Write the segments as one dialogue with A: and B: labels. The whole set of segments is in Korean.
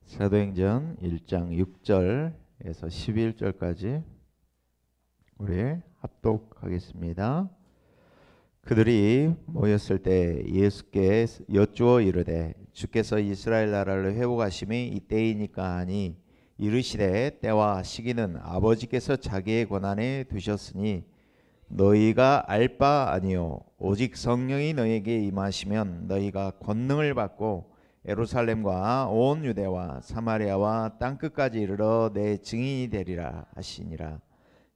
A: 사도행전 1장 6절에서 11절까지 우리 합독하겠습니다. 그들이 모였을 때 예수께 여쭈어 이르되 주께서 이스라엘 나라를 회복하심이 이때이니까 하니 이르시되 때와 시기는 아버지께서 자기의 권한에 두셨으니 너희가 알 바 아니요 오직 성령이 너희에게 임하시면 너희가 권능을 받고 예루살렘과 온 유대와 사마리아와 땅끝까지 이르러 내 증인이 되리라 하시니라.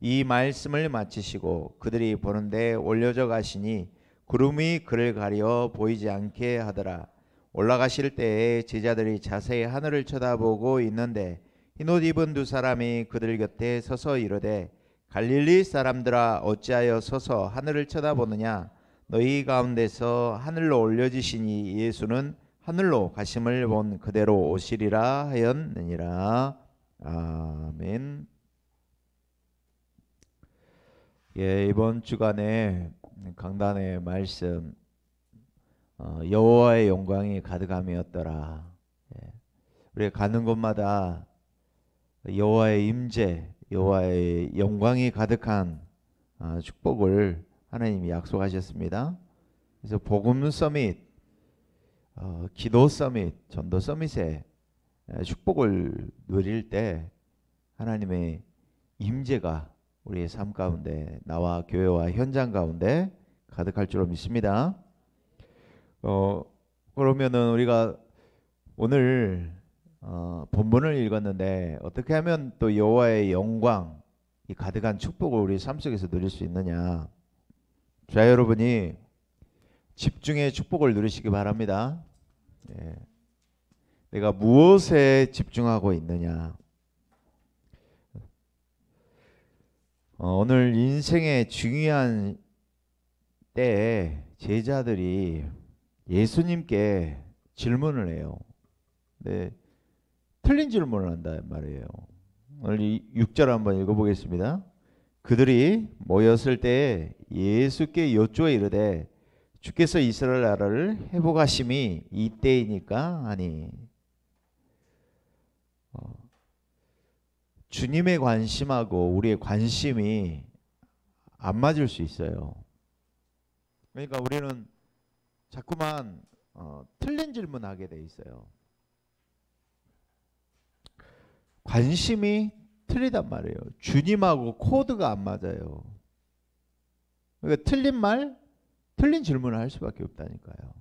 A: 이 말씀을 마치시고 그들이 보는데 올려져 가시니 구름이 그를 가려 보이지 않게 하더라. 올라가실 때에 제자들이 자세히 하늘을 쳐다보고 있는데 흰옷 입은 두 사람이 그들 곁에 서서 이르되 갈릴리 사람들아 어찌하여 서서 하늘을 쳐다보느냐. 너희 가운데서 하늘로 올려지시니 예수는 하늘로 가심을 본 그대로 오시리라 하였느니라. 아멘. 예, 이번 주간에 강단의 말씀 여호와의 영광이 가득함이었더라. 예, 우리가 가는 곳마다 여호와의 임재, 여호와의 영광이 가득한 축복을 하나님이 약속하셨습니다. 그래서 복음 서밋, 기도 서밋, 전도 서밋에 축복을 누릴 때 하나님의 임재가 우리의 삶 가운데 나와 교회와 현장 가운데 가득할 줄로 믿습니다. 그러면은 우리가 오늘 본문을 읽었는데 어떻게 하면 또 여호와의 영광, 이 가득한 축복을 우리 삶 속에서 누릴 수 있느냐. 자, 여러분이 집중의 축복을 누리시기 바랍니다. 예. 내가 무엇에 집중하고 있느냐. 오늘 인생의 중요한 때에 제자들이 예수님께 질문을 해요. 네, 틀린 질문을 한단 말이에요. 오늘 6절 한번 읽어보겠습니다. 그들이 모였을 때 예수께 여쭈어 이르되 주께서 이스라엘 나라를 회복하심이 이때이니까 하니. 주님의 관심하고 우리의 관심이 안 맞을 수 있어요. 그러니까 우리는 자꾸만 틀린 질문하게 돼 있어요. 관심이 틀리단 말이에요. 주님하고 코드가 안 맞아요. 그러니까 틀린 말, 틀린 질문을 할 수밖에 없다니까요.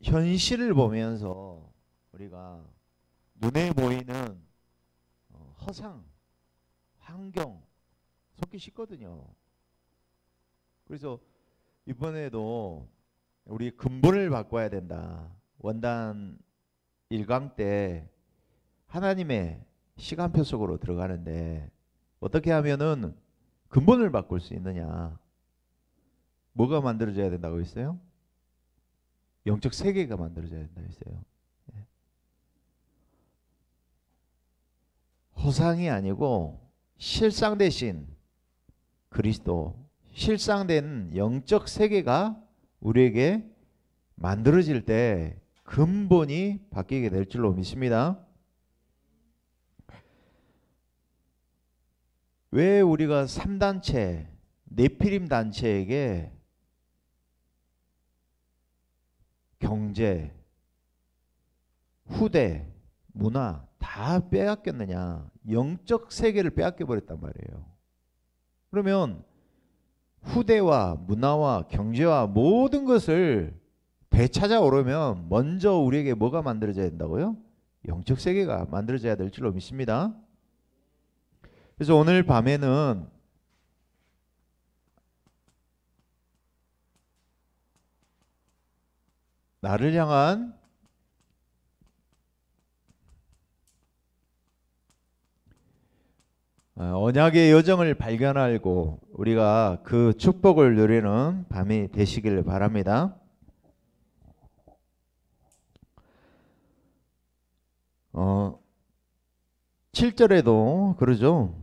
A: 현실을 보면서 우리가 눈에 보이는 허상, 환경 속기 쉽거든요. 그래서 이번에도 우리 근본을 바꿔야 된다. 원단 1강 때 하나님의 시간표 속으로 들어가는데 어떻게 하면은 근본을 바꿀 수 있느냐. 뭐가 만들어져야 된다고 했어요? 영적 세계가 만들어져야 된다고 했어요. 허상이 아니고 실상 대신 그리스도, 실상된 영적 세계가 우리에게 만들어질 때 근본이 바뀌게 될 줄로 믿습니다. 왜 우리가 3단체, 네피림 단체에게 경제, 후대, 문화 다 빼앗겼느냐. 영적 세계를 빼앗겨 버렸단 말이에요. 그러면 후대와 문화와 경제와 모든 것을 되찾아오려면 먼저 우리에게 뭐가 만들어져야 된다고요? 영적 세계가 만들어져야 될 줄로 믿습니다. 그래서 오늘 밤에는 나를 향한 언약의 여정을 발견하고 우리가 그 축복을 누리는 밤이 되시길 바랍니다. 7절에도 그러죠.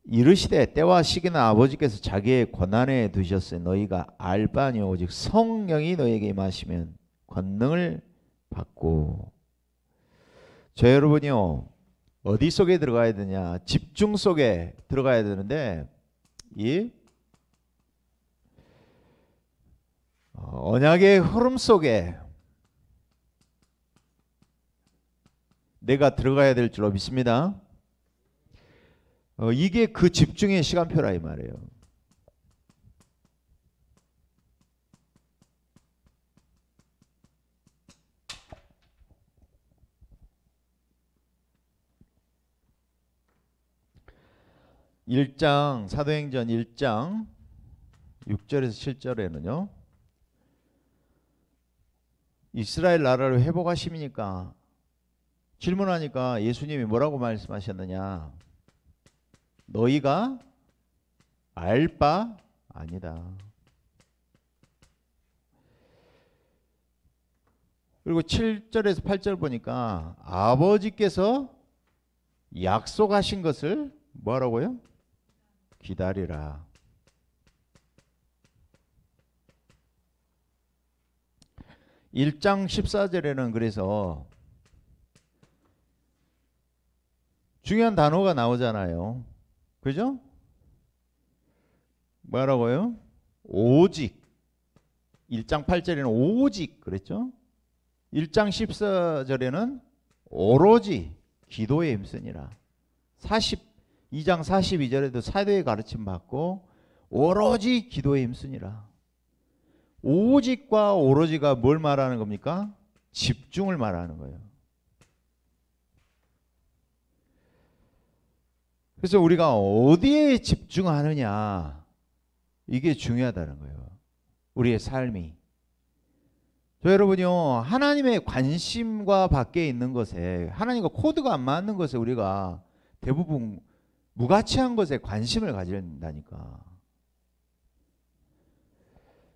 A: 이르시되 때와 시기는 아버지께서 자기의 권한에 두셨으니 너희가 알 바 아니요 오직 성령이 너희에게 임하시면 권능을 받고. 저 여러분이요, 어디 속에 들어가야 되냐? 집중 속에 들어가야 되는데, 이 언약의 흐름 속에 내가 들어가야 될 줄로 믿습니다. 이게 그 집중의 시간표라 이 말이에요. 사도행전 1장 6절에서 7절에는요. 이스라엘 나라를 회복하십니까? 질문하니까 예수님이 뭐라고 말씀하셨느냐? 너희가 알 바 아니다. 그리고 7절에서 8절 보니까 아버지께서 약속하신 것을 뭐라고요? 기다리라. (1장 14절에는) 그래서 중요한 단어가 나오잖아요. 그죠? 뭐라고요? 오직. 1장 8절에는 오직 그랬죠? 1장 14절에는 오로지 기도에 힘쓰니라. 2장 42절에도 사도의 가르침 받고 오로지 기도에 힘쓰니라. 오직과 오로지가 뭘 말하는 겁니까? 집중을 말하는 거예요. 그래서 우리가 어디에 집중하느냐, 이게 중요하다는 거예요. 우리의 삶이. 저 여러분요, 하나님의 관심과 밖에 있는 것에, 하나님과 코드가 안 맞는 것에 우리가 대부분 무가치한 것에 관심을 가진다니까.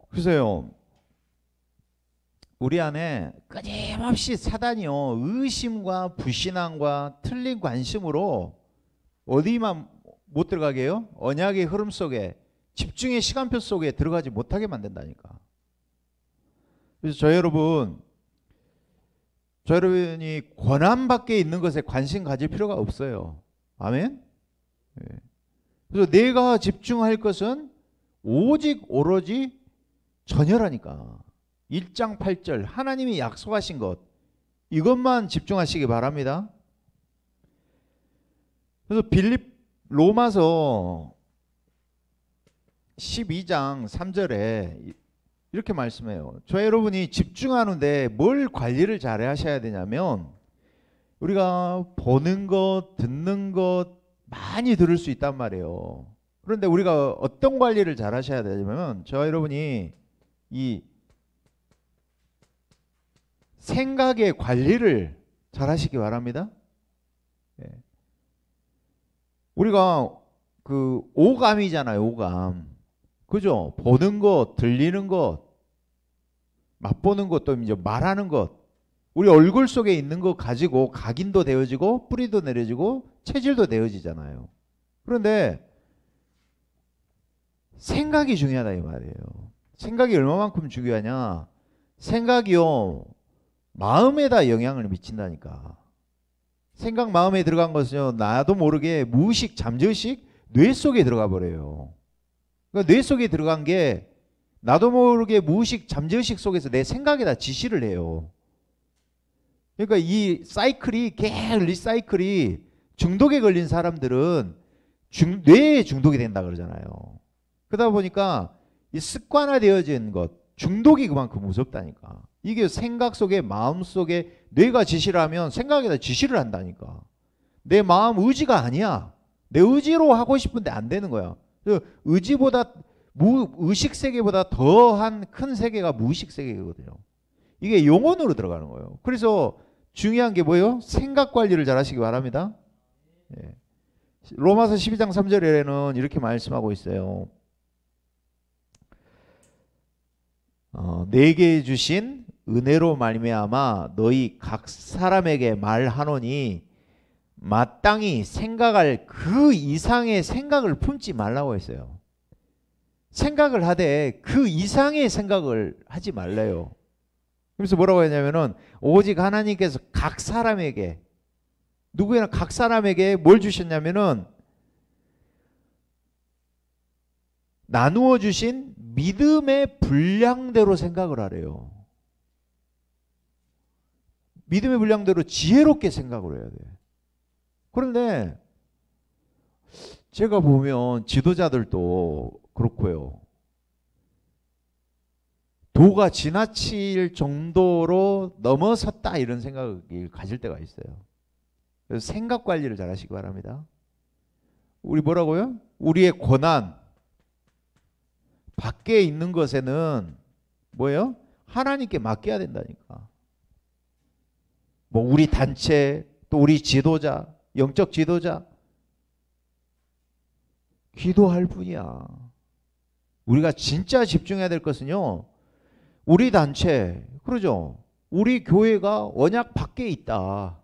A: 그래서요, 우리 안에 끊임없이 사단이요, 의심과 불신앙과 틀린 관심으로 어디만 못 들어가게 해요? 언약의 흐름 속에, 집중의 시간표 속에 들어가지 못하게 만든다니까. 그래서 저 여러분이 권한 밖에 있는 것에 관심 가질 필요가 없어요. 아멘? 네. 그래서 내가 집중할 것은 오직 오로지 전혀라니까. 1장 8절 하나님이 약속하신 것, 이것만 집중하시기 바랍니다. 그래서 로마서 12장 3절에 이렇게 말씀해요. 저 여러분이 집중하는데 뭘 관리를 잘 하셔야 되냐면, 우리가 보는 것, 듣는 것 많이 들을 수 있단 말이에요. 그런데 우리가 어떤 관리를 잘 하셔야 되냐면, 저 여러분이 이 생각의 관리를 잘 하시기 바랍니다. 우리가 그 오감이잖아요, 오감. 그죠? 보는 것, 들리는 것, 맛보는 것, 또 이제 말하는 것. 우리 얼굴 속에 있는 것 가지고 각인도 되어지고 뿌리도 내려지고 체질도 되어지잖아요. 그런데 생각이 중요하다 이 말이에요. 생각이 얼마만큼 중요하냐? 생각이요, 마음에다 영향을 미친다니까. 생각 마음에 들어간 것은요, 나도 모르게 무의식 잠재의식 뇌 속에 들어가 버려요. 그러니까 뇌 속에 들어간 게 나도 모르게 무의식 잠재의식 속에서 내 생각에다 지시를 해요. 그러니까 이 사이클이 계속 리사이클이, 중독에 걸린 사람들은 뇌에 중독이 된다 그러잖아요. 그러다 보니까 이 습관화되어진 것, 중독이 그만큼 무섭다니까. 이게 생각 속에, 마음 속에 뇌가 지시를 하면 생각에다 지시를 한다니까. 내 마음 의지가 아니야. 내 의지로 하고 싶은데 안 되는 거야. 의지보다 의식 세계보다 더한 큰 세계가 무의식 세계거든요. 이게 영혼으로 들어가는 거예요. 그래서 중요한 게 뭐예요? 생각 관리를 잘 하시기 바랍니다. 예. 로마서 12장 3절에는 이렇게 말씀하고 있어요. 내게 주신 은혜로 말미암아 너희 각 사람에게 말하노니 마땅히 생각할 그 이상의 생각을 품지 말라고 했어요. 생각을 하되 그 이상의 생각을 하지 말래요. 그래서 뭐라고 했냐면은 오직 하나님께서 각 사람에게, 누구나 각 사람에게 뭘 주셨냐면은 나누어 주신 믿음의 분량대로 생각을 하래요. 믿음의 분량대로 지혜롭게 생각을 해야 돼. 그런데 제가 보면 지도자들도 그렇고요. 도가 지나칠 정도로 넘어섰다 이런 생각을 가질 때가 있어요. 그래서 생각 관리를 잘 하시기 바랍니다. 우리 뭐라고요? 우리의 권한 밖에 있는 것에는 뭐예요? 하나님께 맡겨야 된다니까. 뭐 우리 단체, 또 우리 지도자, 영적 지도자 기도할 뿐이야. 우리가 진짜 집중해야 될 것은요, 우리 단체, 그러죠? 우리 교회가 언약 밖에 있다.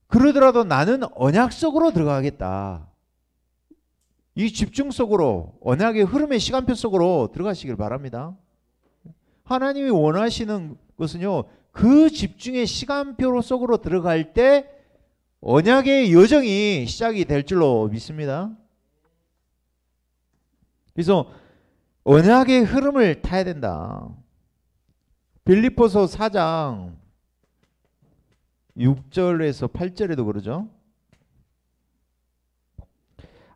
A: 그러더라도 나는 언약 속으로 들어가겠다. 이 집중 속으로, 언약의 흐름의 시간표 속으로 들어가시길 바랍니다. 하나님이 원하시는 것은요, 그 집중의 시간표 속으로 들어갈 때 언약의 여정이 시작이 될 줄로 믿습니다. 그래서 언약의 흐름을 타야 된다. 빌립보서 4장 6절에서 8절에도 그러죠.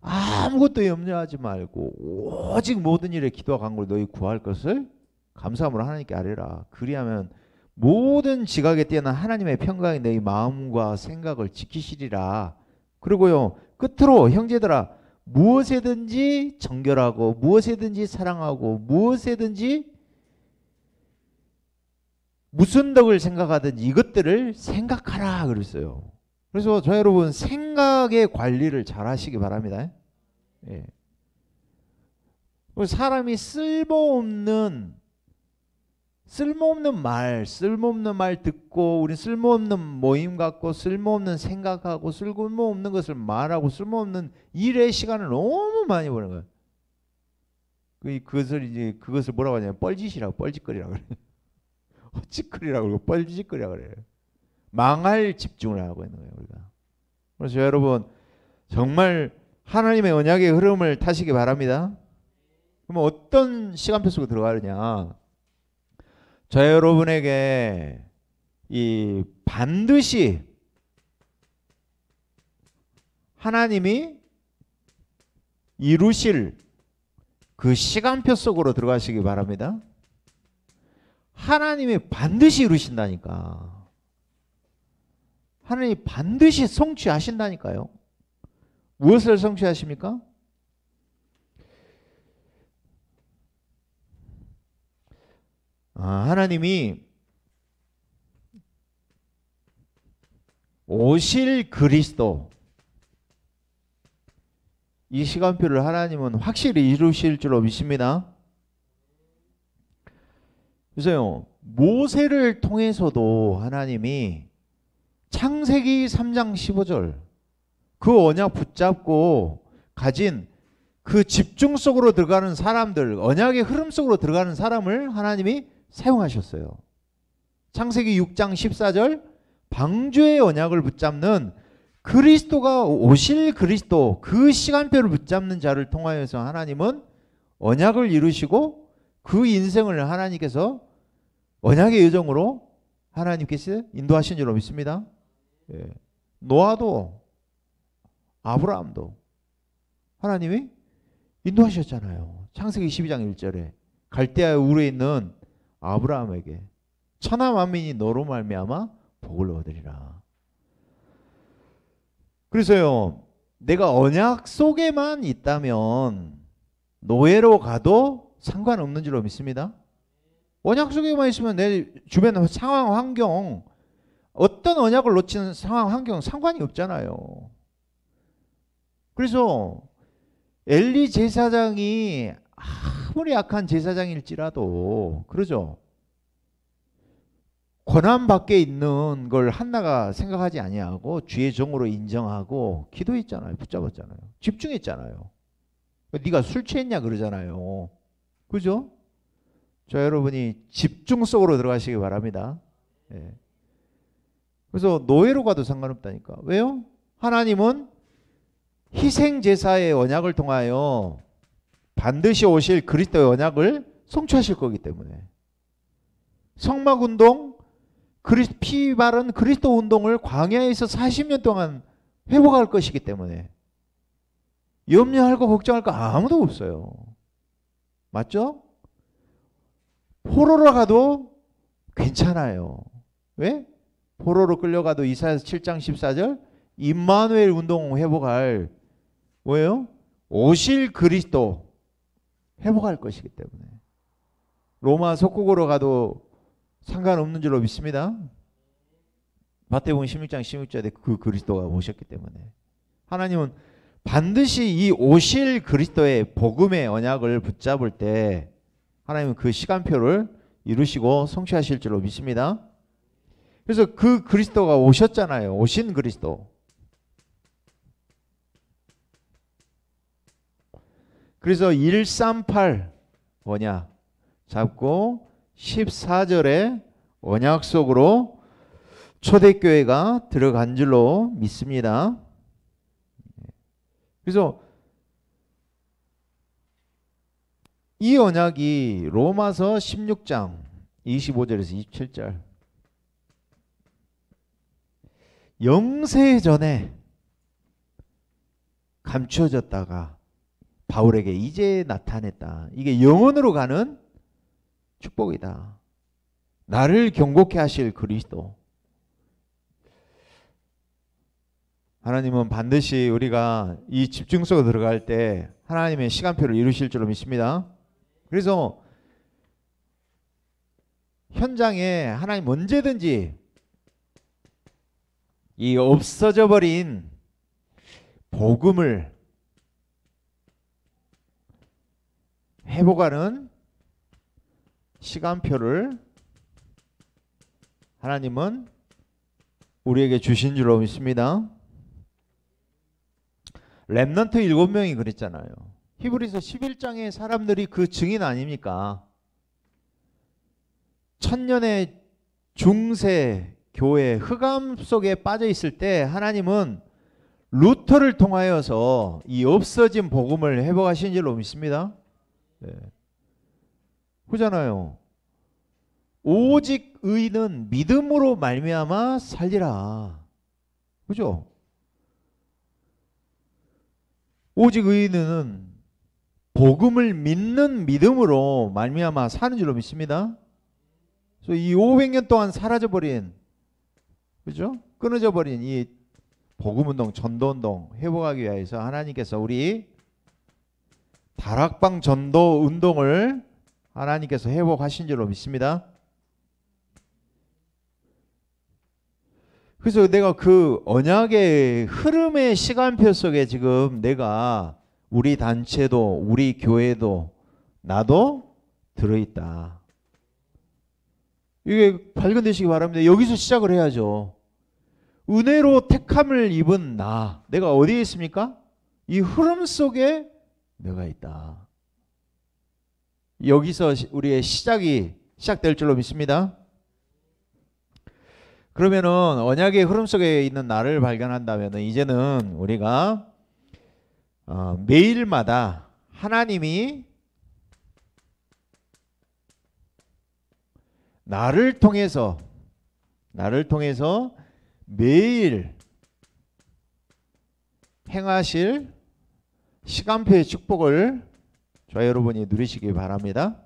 A: 아무것도 염려하지 말고 오직 모든 일에 기도와 간구로 너희 구할 것을 감사함으로 하나님께 아뢰라. 그리하면 모든 지각에 뛰어난 하나님의 평강이 너희 마음과 생각을 지키시리라. 그리고요, 끝으로 형제들아, 무엇에든지 정결하고 무엇에든지 사랑하고 무엇에든지 무슨 덕을 생각하든지 이것들을 생각하라 그랬어요. 그래서 저 여러분 생각의 관리를 잘 하시기 바랍니다. 예. 사람이 쓸모없는 말 듣고, 우리 쓸모없는 모임 갖고 쓸모없는 생각하고 쓸모없는 것을 말하고 쓸모없는 일에 시간을 너무 많이 보는 거예요. 그것을 뭐라고 하냐면 뻘짓이라고, 뻘짓거리라고 그래요. 찌꺼리라고 그러고 뻘짓거리라고 그래요. 망할 집중을 하고 있는 거예요, 우리가. 그래서 여러분 정말 하나님의 언약의 흐름을 타시기 바랍니다. 그러면 어떤 시간표 속으로 들어가느냐? 저 여러분에게 이 반드시 하나님이 이루실 그 시간표 속으로 들어가시기 바랍니다. 하나님이 반드시 이루신다니까. 하나님이 반드시 성취하신다니까요. 무엇을 성취하십니까? 하나님이 오실 그리스도, 이 시간표를 하나님은 확실히 이루실 줄로 믿습니다. 그래서요, 모세를 통해서도 하나님이 창세기 3장 15절 그 언약 붙잡고 가진 그 집중 속으로 들어가는 사람들, 언약의 흐름 속으로 들어가는 사람을 하나님이 사용하셨어요. 창세기 6장 14절 방주의 언약을 붙잡는 그리스도가 오실 그리스도, 그 시간표를 붙잡는 자를 통하여서 하나님은 언약을 이루시고 그 인생을 하나님께서 언약의 여정으로 하나님께서 인도하신 줄로 믿습니다. 예. 노아도 아브라함도 하나님이 인도하셨잖아요. 창세기 12장 1절에 갈대아 우르에 있는 아브라함에게 천하 만민이 너로 말미암아 복을 얻으리라. 그래서요, 내가 언약 속에만 있다면 노예로 가도 상관없는 줄로 믿습니다. 언약 속에만 있으면 내 주변 상황, 환경, 어떤 언약을 놓치는 상황, 환경 상관이 없잖아요. 그래서 엘리 제사장이 아무리 약한 제사장일지라도, 그러죠, 권한 밖에 있는 걸 한나가 생각하지 아니하고 주의 종으로 인정하고 기도했잖아요. 붙잡았잖아요. 집중했잖아요. 네가 술 취했냐 그러잖아요. 그죠? 저 여러분이 집중 속으로 들어가시기 바랍니다. 예. 그래서 노예로 가도 상관없다니까. 왜요? 하나님은 희생 제사의 언약을 통하여 반드시 오실 그리스도의 언약을 성취하실 거기 때문에 성막 운동, 피 바른 그리스도 운동을 광야에서 40년 동안 회복할 것이기 때문에 염려할 거 걱정할 거 아무도 없어요. 맞죠? 포로로 가도 괜찮아요. 왜? 포로로 끌려가도 이사야서 7장 14절 임마누엘 운동 회복할 뭐예요? 오실 그리스도 회복할 것이기 때문에 로마 속국으로 가도 상관없는 줄로 믿습니다. 마태복음 16장 16절에 그 그리스도가 오셨기 때문에 하나님은 반드시 이 오실 그리스도의 복음의 언약을 붙잡을 때 하나님은 그 시간표를 이루시고 성취하실 줄로 믿습니다. 그래서 그 그리스도가 오셨잖아요. 오신 그리스도. 그래서 138 언약 잡고 14절에 언약 속으로 초대교회가 들어간 줄로 믿습니다. 그래서 이 언약이 로마서 16장 25절에서 27절 영세 전에 감추어졌다가 바울에게 이제 나타냈다. 이게 영원으로 가는 축복이다. 나를 경고케 하실 그리스도. 하나님은 반드시 우리가 이 집중 속에 들어갈 때 하나님의 시간표를 이루실 줄로 믿습니다. 그래서 현장에 하나님 언제든지 이 없어져 버린 복음을 회복하는 시간표를 하나님은 우리에게 주신 줄로 믿습니다. 렘넌트 7명이 그랬잖아요. 히브리서 11장의 사람들이 그 증인 아닙니까? 천년의 중세 교회 흑암 속에 빠져 있을 때 하나님은 루터를 통하여서 이 없어진 복음을 회복하신 줄로 믿습니다. 네. 그잖아요. 오직 의인은 믿음으로 말미암아 살리라. 그죠? 오직 의인은 복음을 믿는 믿음으로 말미암아 사는 줄로 믿습니다. 그래서 이 500년 동안 사라져버린, 그죠? 끊어져버린 이 복음운동, 전도운동 회복하기 위해서 하나님께서 우리 다락방 전도 운동을 하나님께서 회복하신 줄로 믿습니다. 그래서 내가 그 언약의 흐름의 시간표 속에 지금 내가 우리 단체도 우리 교회도 나도 들어있다. 이게 발견되시기 바랍니다. 여기서 시작을 해야죠. 은혜로 택함을 입은 나, 내가 어디에 있습니까? 이 흐름 속에 내가 있다. 여기서 우리의 시작될 줄로 믿습니다. 그러면은 언약의 흐름 속에 있는 나를 발견한다면 이제는 우리가 매일마다 하나님이 나를 통해서 매일 행하실 시간표의 축복을 저와 여러분이 누리시기 바랍니다.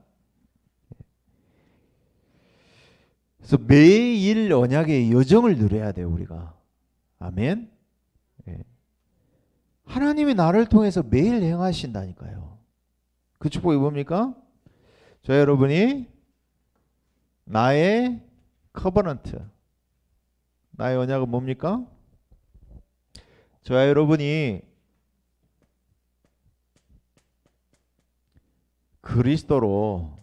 A: 그래서 매일 언약의 여정을 누려야 돼요, 우리가. 아멘. 하나님이 나를 통해서 매일 행하신다니까요. 그 축복이 뭡니까? 저와 여러분이 나의 커버넌트, 나의 언약은 뭡니까? 저와 여러분이 그리스도로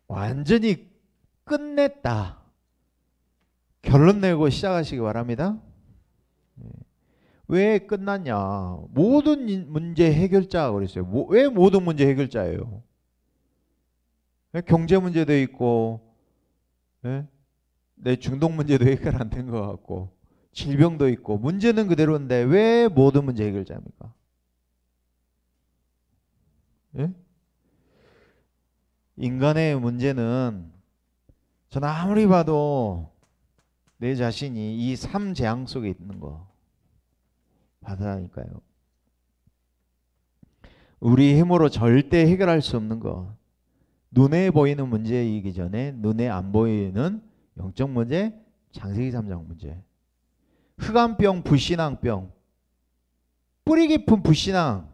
A: 완전히 끝냈다. 결론 내고 시작하시기 바랍니다. 왜 끝났냐? 모든 문제 해결자가 그랬어요. 왜 모든 문제 해결자예요? 경제 문제도 있고, 예? 내 중독 문제도 해결 안 된 것 같고, 질병도 있고, 문제는 그대로인데 왜 모든 문제 해결자입니까? 예? 인간의 문제는 저는 아무리 봐도 내 자신이 이 삶 재앙 속에 있는 거 받으라니까요. 우리 힘으로 절대 해결할 수 없는 거. 눈에 보이는 문제이기 전에 눈에 안 보이는 영적 문제, 창세기 3장 문제. 흑암병, 불신앙병, 뿌리 깊은 불신앙.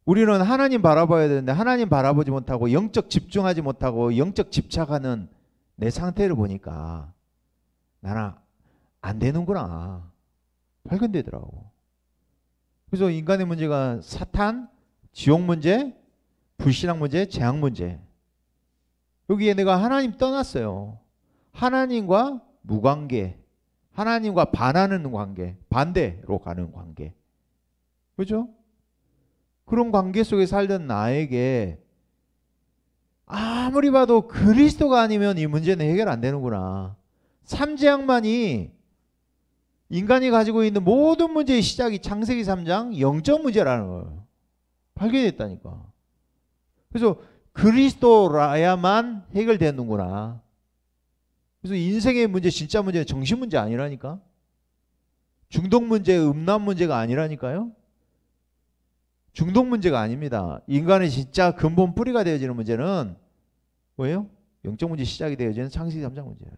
A: 우리는 하나님 바라봐야 되는데 하나님 바라보지 못하고 영적 집중하지 못하고 영적 집착하는 내 상태를 보니까 나는 안 되는구나 발견되더라고. 그래서 인간의 문제가 사탄, 지옥 문제, 불신앙 문제, 재앙 문제. 여기에 내가 하나님 떠났어요. 하나님과 무관계, 하나님과 반하는 관계, 반대로 가는 관계. 그렇죠? 그런 관계 속에 살던 나에게 아무리 봐도 그리스도가 아니면 이 문제는 해결 안 되는구나. 삼재앙만이 인간이 가지고 있는 모든 문제의 시작이 창세기 3장 영적 문제라는 걸 발견했다니까. 그래서 그리스도라야만 해결되는구나. 그래서 인생의 문제, 진짜 문제는 정신 문제 아니라니까. 중독 문제, 음란 문제가 아니라니까요. 중독 문제가 아닙니다. 인간의 진짜 근본 뿌리가 되어지는 문제는 뭐예요? 영적 문제 시작이 되어지는 창세기 3장 문제예요.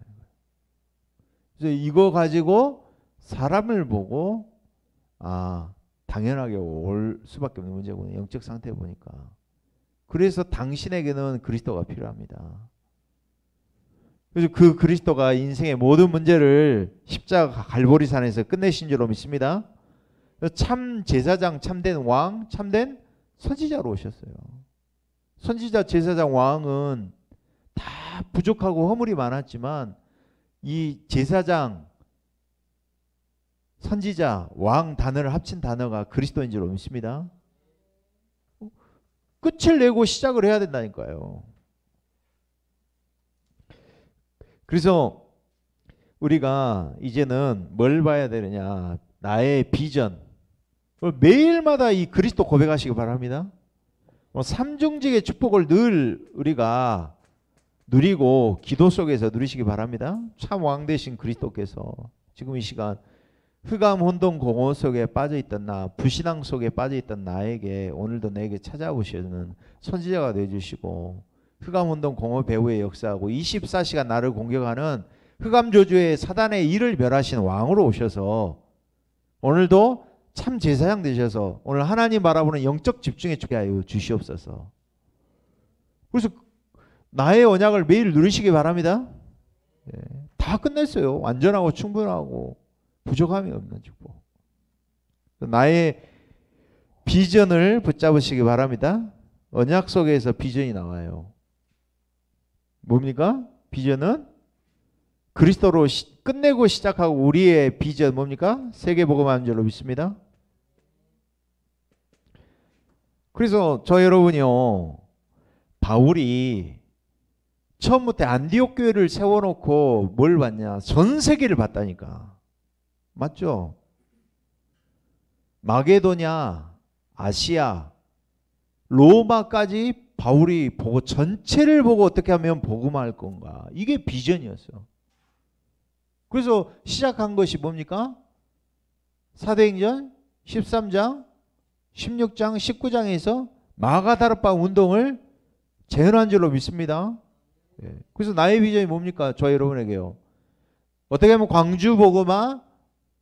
A: 그래서 이거 가지고 사람을 보고 당연하게 올 수밖에 없는 문제군요. 영적 상태 보니까. 그래서 당신에게는 그리스도가 필요합니다. 그래서 그 그리스도가 인생의 모든 문제를 십자가 갈보리산에서 끝내신 줄로 믿습니다. 참 제사장, 참된 왕, 참된 선지자로 오셨어요. 선지자, 제사장, 왕은 다 부족하고 허물이 많았지만 이 제사장, 선지자, 왕 단어를 합친 단어가 그리스도인 줄로 믿습니다. 끝을 내고 시작을 해야 된다니까요. 그래서 우리가 이제는 뭘 봐야 되느냐, 나의 비전. 매일마다 이 그리스도 고백하시기 바랍니다. 삼중직의 축복을 늘 우리가 누리고 기도 속에서 누리시기 바랍니다. 참 왕 되신 그리스도께서 지금 이 시간 흑암 혼돈 공허 속에 빠져있던 나, 불신앙 속에 빠져있던 나에게 오늘도 내게 찾아오시는 선지자가 되어주시고, 흑암 혼돈 공허 배후에 역사하고 24시간 나를 공격하는 흑암 저주의 사단의 일을 멸하신 왕으로 오셔서 오늘도 참 제사장 되셔서 오늘 하나님 바라보는 영적 집중에 주게 하여 주시옵소서. 그래서 나의 언약을 매일 누리시기 바랍니다. 다 끝냈어요. 완전하고 충분하고 부족함이 없는 축복. 나의 비전을 붙잡으시기 바랍니다. 언약 속에서 비전이 나와요. 뭡니까? 비전은 그리스도로 끝내고 시작하고, 우리의 비전 뭡니까? 세계복음하는 줄로 믿습니다. 그래서 저 여러분이요, 바울이 처음부터 안디옥 교회를 세워놓고 뭘 봤냐? 전 세계를 봤다니까. 맞죠? 마게도냐, 아시아, 로마까지 바울이 보고 전체를 보고 어떻게 하면 복음할 건가. 이게 비전이었어. 그래서 시작한 것이 뭡니까? 사도행전 13장, 16장, 19장에서 마가다락방 운동을 재현한 줄로 믿습니다. 그래서 나의 비전이 뭡니까? 저 여러분에게요. 어떻게 하면 광주 복음화,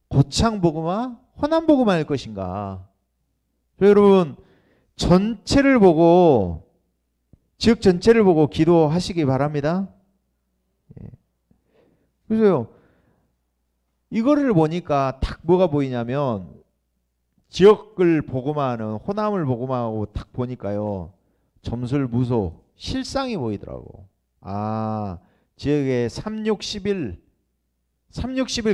A: 고창 복음화, 호남 복음화일 것인가? 저 여러분 전체를 보고, 지역 전체를 보고 기도하시기 바랍니다. 그래서요, 이거를 보니까 딱 뭐가 보이냐면, 지역을 복음화하는, 호남을 복음화하고 딱 보니까요, 점술무소 실상이 보이더라고. 지역에 3, 6, 11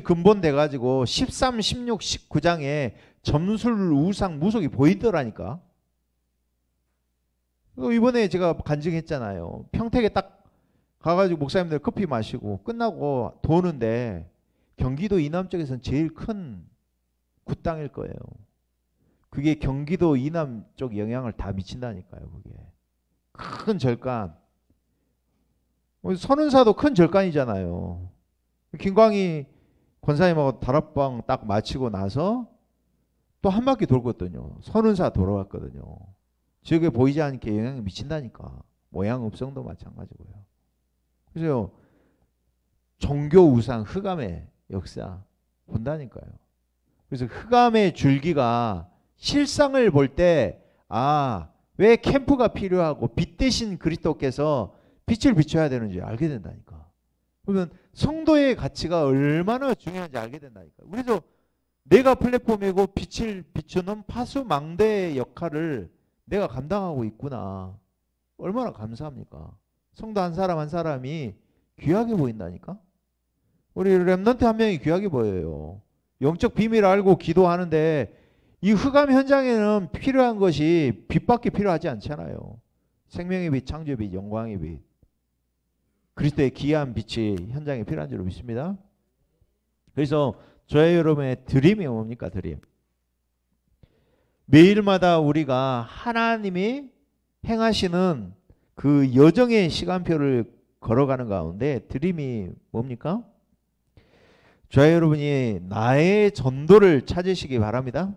A: 근본 돼가지고 13, 16, 19장에 점술, 우상, 무속이 보이더라니까. 이번에 제가 간증했잖아요. 평택에 딱 가가지고 목사님들 커피 마시고 끝나고 도는데 경기도 이남 쪽에서는 제일 큰 굿땅일 거예요. 그게 경기도 이남 쪽 영향을 다 미친다니까요. 그게 큰 절간. 선운사도 큰 절간이잖아요. 김광희 권사님하고 다락방 딱 마치고 나서 또 한 바퀴 돌거든요. 선운사 돌아왔거든요. 지역에 보이지 않게 영향이 미친다니까. 모양읍성도 마찬가지고요. 그래서 종교 우상 흑암의 역사 본다니까요. 그래서 흑암의 줄기가 실상을 볼 때 왜 캠프가 필요하고 빛 대신 그리스도께서 빛을 비춰야 되는지 알게 된다니까. 그러면 성도의 가치가 얼마나 중요한지 알게 된다니까. 그래서 내가 플랫폼이고 빛을 비추는 파수망대의 역할을 내가 감당하고 있구나. 얼마나 감사합니까? 성도 한 사람 한 사람이 귀하게 보인다니까. 우리 렘넌트 한 명이 귀하게 보여요. 영적 비밀을 알고 기도하는데 이 흑암 현장에는 필요한 것이 빛밖에 필요하지 않잖아요. 생명의 빛, 창조의 빛, 영광의 빛. 그리스도의 귀한 빛이 현장에 필요한 줄로 믿습니다. 그래서 저의 여러분의 드림이 뭡니까? 드림. 매일마다 우리가 하나님이 행하시는 그 여정의 시간표를 걸어가는 가운데 드림이 뭡니까? 저희 여러분이 나의 전도를 찾으시기 바랍니다.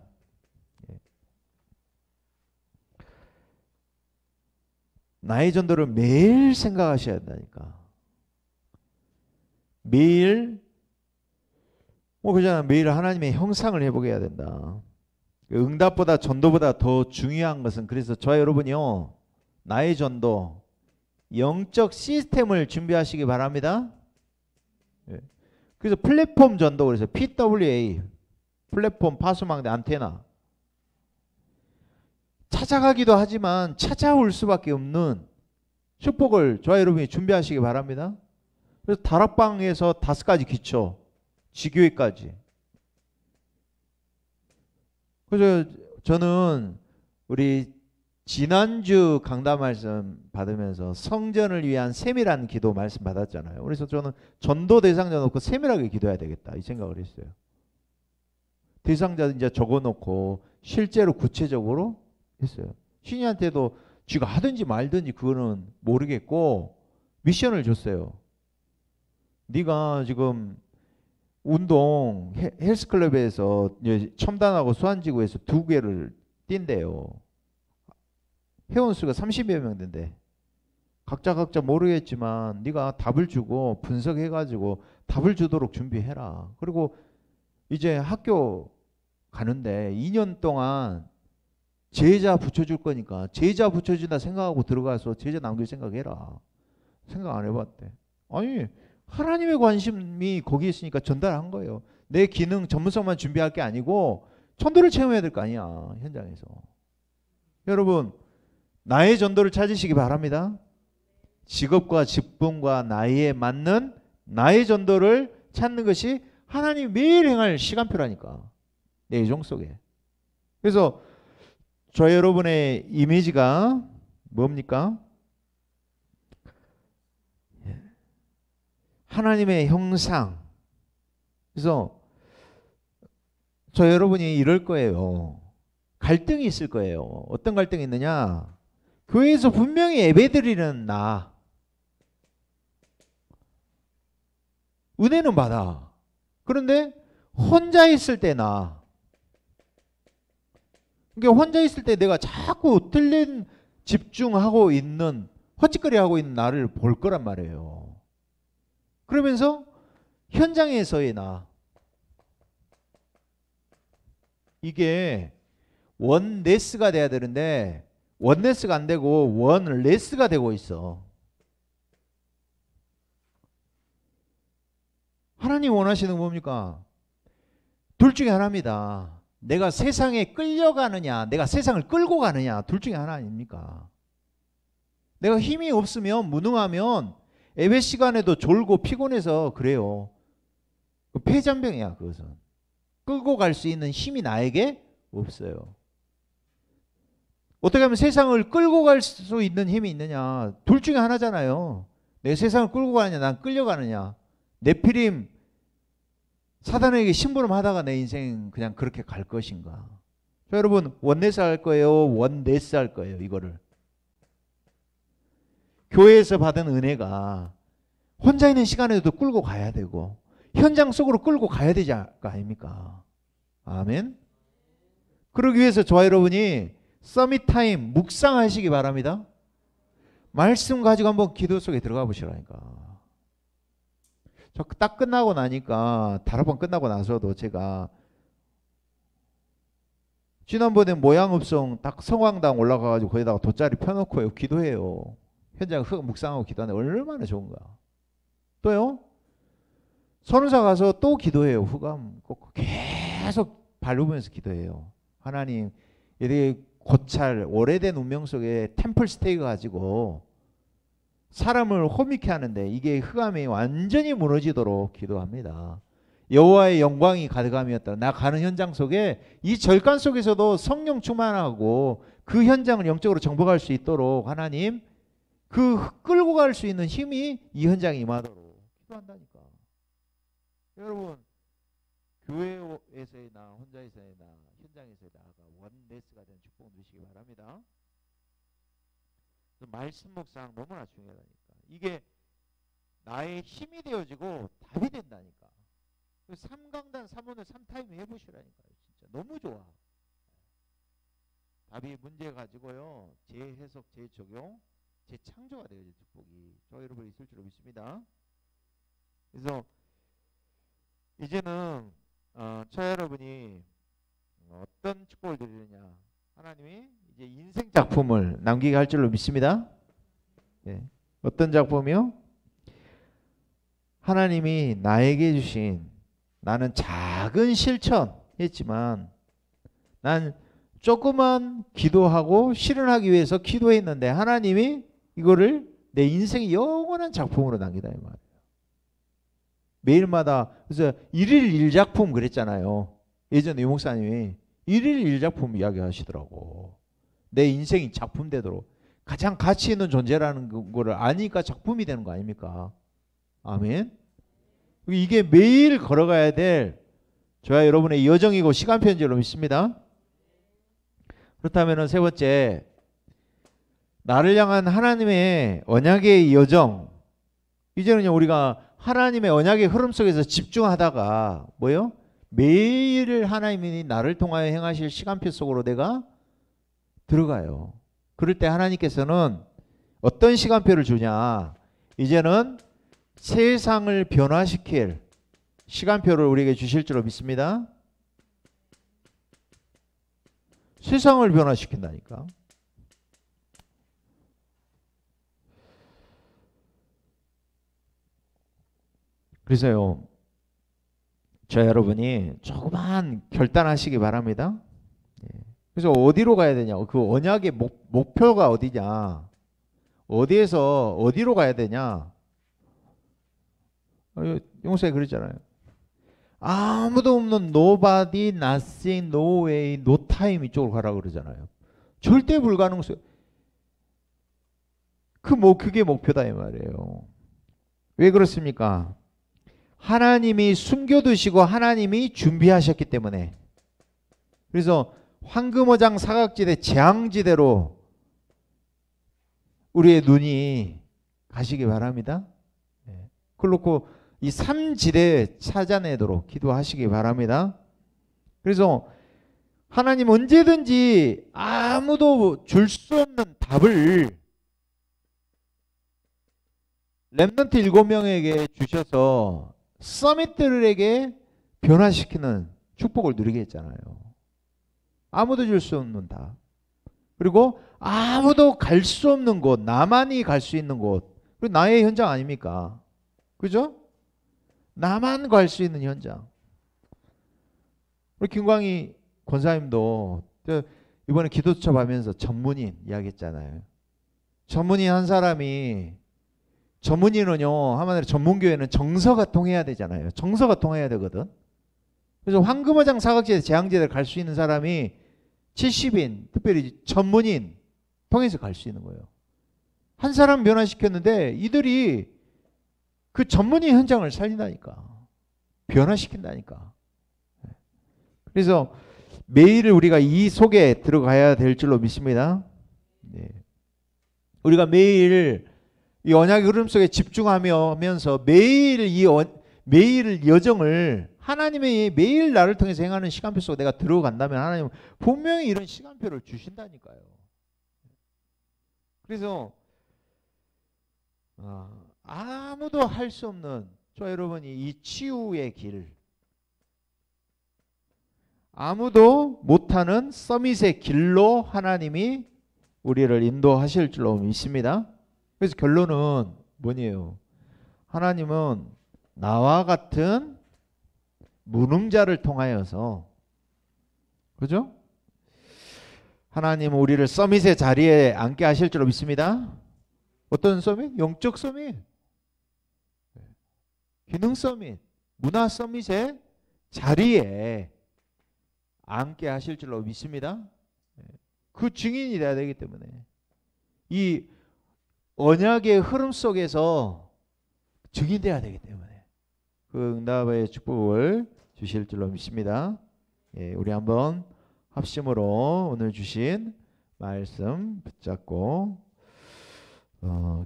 A: 나의 전도를 매일 생각하셔야 한다니까. 매일 그잖아. 매일 하나님의 형상을 해보게 해야 된다. 응답보다 전도보다 더 중요한 것은 그래서 저와 여러분이요. 나의 전도 영적 시스템을 준비하시기 바랍니다. 그래서 플랫폼 전도 그래서 PWA 플랫폼 파수망대 안테나 찾아가기도 하지만 찾아올 수밖에 없는 축복을 저와 여러분이 준비하시기 바랍니다. 그래서 다락방에서 5가지 기초 지교회까지. 그래서 저는 우리 지난주 강단 말씀 받으면서 성전을 위한 세밀한 기도 말씀 받았잖아요. 그래서 저는 전도 대상자 놓고 세밀하게 기도해야 되겠다 이 생각을 했어요. 대상자 이제 적어놓고 실제로 구체적으로 했어요. 신이한테도 쥐가 하든지 말든지 그거는 모르겠고 미션을 줬어요. 네가 지금 운동 헬스클럽에서 첨단하고 수안지구에서 2개를 뛴대요. 회원수가 30여 명 된대. 각자 모르겠지만 네가 답을 주고 분석해가지고 답을 주도록 준비해라. 그리고 이제 학교 가는데 2년 동안 제자 붙여줄 거니까 제자 붙여준다 생각하고 들어가서 제자 남길 생각해라. 생각 안 해봤대. 아니 하나님의 관심이 거기 있으니까 전달한 거예요. 내 기능 전문성만 준비할 게 아니고 전도를 체험해야 될 거 아니야 현장에서. 여러분 나의 전도를 찾으시기 바랍니다. 직업과 직분과 나이에 맞는 나의 전도를 찾는 것이 하나님이 매일 행할 시간표라니까. 내 예정 속에. 그래서 저 여러분의 이미지가 뭡니까? 하나님의 형상. 그래서 저 여러분이 이럴 거예요. 갈등이 있을 거예요. 어떤 갈등이 있느냐? 교회에서 분명히 예배드리는 나. 은혜는 받아. 그런데 혼자 있을 때 나. 그러니까 혼자 있을 때 내가 자꾸 틀린 집중하고 있는 헛짓거리하고 있는 나를 볼 거란 말이에요. 그러면서 현장에서의 나. 이게 원네스가 돼야 되는데 원네스가 안 되고 원레스가 되고 있어. 하나님 원하시는 건 뭡니까? 둘 중에 하나입니다. 내가 세상에 끌려가느냐 내가 세상을 끌고 가느냐 둘 중에 하나 아닙니까? 내가 힘이 없으면 무능하면 예배 시간에도 졸고 피곤해서 그래요. 폐잔병이야 그것은. 끌고 갈 수 있는 힘이 나에게 없어요. 어떻게 하면 세상을 끌고 갈 수 있는 힘이 있느냐? 둘 중에 하나잖아요. 내 세상을 끌고 가느냐, 난 끌려가느냐. 네피림 사단에게 심부름하다가 내 인생 그냥 그렇게 갈 것인가? 자, 여러분, 원네스 할 거예요? 원네스 할 거예요? 이거를. 교회에서 받은 은혜가 혼자 있는 시간에도 끌고 가야 되고 현장 속으로 끌고 가야 되지 아닙니까? 아멘. 그러기 위해서 저와 여러분이 서밋 타임 묵상하시기 바랍니다. 말씀 가지고 한번 기도 속에 들어가 보시라니까. 저 딱 끝나고 나니까 다락방 끝나고 나서도 제가 지난번에 모양읍성 딱 성황당 올라가가지고 거기다가 돗자리 펴놓고 기도해요. 현장 묵상하고 기도하는데 얼마나 좋은가. 또요. 선우사 가서 또 기도해요. 후감 꼭 계속 밟으면서 기도해요. 하나님, 이렇게 고찰 오래된 운명 속에 템플 스테이가 가지고 사람을 호미케 하는데 이게 흑암이 완전히 무너지도록 기도합니다. 여호와의 영광이 가득함이었다. 나 가는 현장 속에 이 절간 속에서도 성령 충만하고 그 현장을 영적으로 정복할 수 있도록 하나님 그 끌고 갈 수 있는 힘이 이 현장에 임하도록 기도한다니까. 여러분, 교회에서의 나, 혼자에서의 나, 현장에서의 나가 원네스가 되는 축복 누리시기 바랍니다. 말씀 묵상 너무나 중요하다니까. 이게 나의 힘이 되어지고 답이 된다니까. 3강단 3오늘 3타임 해보시라니까요. 진짜 너무 좋아. 답이 문제 가지고요. 재해석, 재적용, 재창조가 되어질 축복이 저 여러분 있을 줄 믿습니다. 그래서 이제는 저 여러분이 어떤 축복을 드리느냐, 하나님이 이제 인생 작품을 남기게 할 줄로 믿습니다. 예. 어떤 작품이요? 하나님이 나에게 주신, 나는 작은 실천했지만 난 조그만 기도하고 실현하기 위해서 기도했는데 하나님이 이거를 내 인생의 영원한 작품으로 남기다 이 말이에요. 매일마다. 그래서 일일 일작품 그랬잖아요. 예전에 유 목사님이 일일 일작품 이야기하시더라고. 내 인생이 작품 되도록 가장 가치 있는 존재라는 거를 아니까 작품이 되는 거 아닙니까? 아멘. 이게 매일 걸어가야 될 저와 여러분의 여정이고 시간표인지로 믿습니다. 그렇다면 세 번째, 나를 향한 하나님의 언약의 여정. 이제는요, 우리가 하나님의 언약의 흐름 속에서 집중하다가 뭐요? 매일 하나님이 나를 통하여 행하실 시간표 속으로 내가 들어가요. 그럴 때 하나님께서는 어떤 시간표를 주냐? 이제는 세상을 변화시킬 시간표를 우리에게 주실 줄로 믿습니다. 세상을 변화시킨다니까. 그래서요, 저 여러분이 조그만 결단하시기 바랍니다. 그래서 어디로 가야 되냐? 그 언약의 목표가 어디냐? 어디에서 어디로 가야 되냐? 용서에 그랬잖아요. 아무도 없는 nobody, nothing, no way, no time 이쪽으로 가라고 그러잖아요. 절대 불가능성. 그게 목표다 이 말이에요. 왜 그렇습니까? 하나님이 숨겨두시고 하나님이 준비하셨기 때문에. 그래서 황금어장 사각지대 재앙지대로 우리의 눈이 가시기 바랍니다. 그렇고 이 3지대 찾아내도록 기도하시기 바랍니다. 그래서 하나님 언제든지 아무도 줄 수 없는 답을 렘넌트 7명에게 주셔서 서밋들에게 변화시키는 축복을 누리게 했잖아요. 아무도 줄 수 없는 답. 그리고 아무도 갈 수 없는 곳, 나만이 갈 수 있는 곳. 그리고 나의 현장 아닙니까? 그죠? 나만 갈 수 있는 현장. 우리 김광희 권사님도 이번에 기도첩 하면서 전문인 이야기했잖아요. 전문인 한 사람이, 전문인은요, 한마디로 전문교회는 정서가 통해야 되잖아요. 정서가 통해야 되거든. 그래서 황금어장 사각지대 재앙지대를 갈 수 있는 사람이 70인, 특별히 전문인 통해서 갈 수 있는 거예요. 한 사람 변화시켰는데 이들이 그 전문인 현장을 살린다니까. 변화시킨다니까. 그래서 매일 우리가 이 속에 들어가야 될 줄로 믿습니다. 네. 우리가 매일 이 언약의 흐름 속에 집중하면서 매일 매일 여정을 하나님의 매일 나를 통해서 행하는 시간표 속에 내가 들어간다면 하나님은 분명히 이런 시간표를 주신다니까요. 그래서 아무도 할 수 없는 여러분이 이 치유의 길, 아무도 못하는 서밋의 길로 하나님이 우리를 인도하실 줄로 믿습니다. 그래서 결론은 뭐니에요? 하나님은 나와 같은 무능자를 통하여서, 그죠? 하나님은 우리를 서밋의 자리에 앉게 하실 줄로 믿습니다. 어떤 서밋? 영적 서밋, 기능 서밋, 문화 서밋의 자리에 앉게 하실 줄로 믿습니다. 그 증인이 돼야 되기 때문에 이 언약의 흐름 속에서 증인돼야 되기 때문에 그 응답의 축복을 주실 줄로 믿습니다. 우리 한번 합심으로 오늘 주신 말씀 붙잡고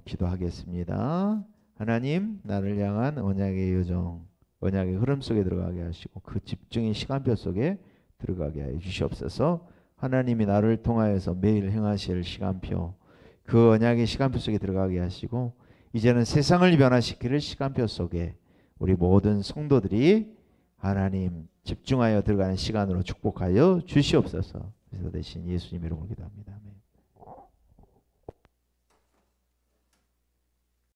A: 기도하겠습니다. 하나님, 나를 향한 언약의 여정, 언약의 흐름 속에 들어가게 하시고 그 집중의 시간표 속에 들어가게 하여 주시옵소서. 하나님이 나를 통하여서 매일 행하실 시간표, 그 언약의 시간표 속에 들어가게 하시고 이제는 세상을 변화시킬 시간표 속에 우리 모든 성도들이 하나님 집중하여 들어가는 시간으로 축복하여 주시옵소서. 그래서 대신 예수님 이름으로 기도합니다.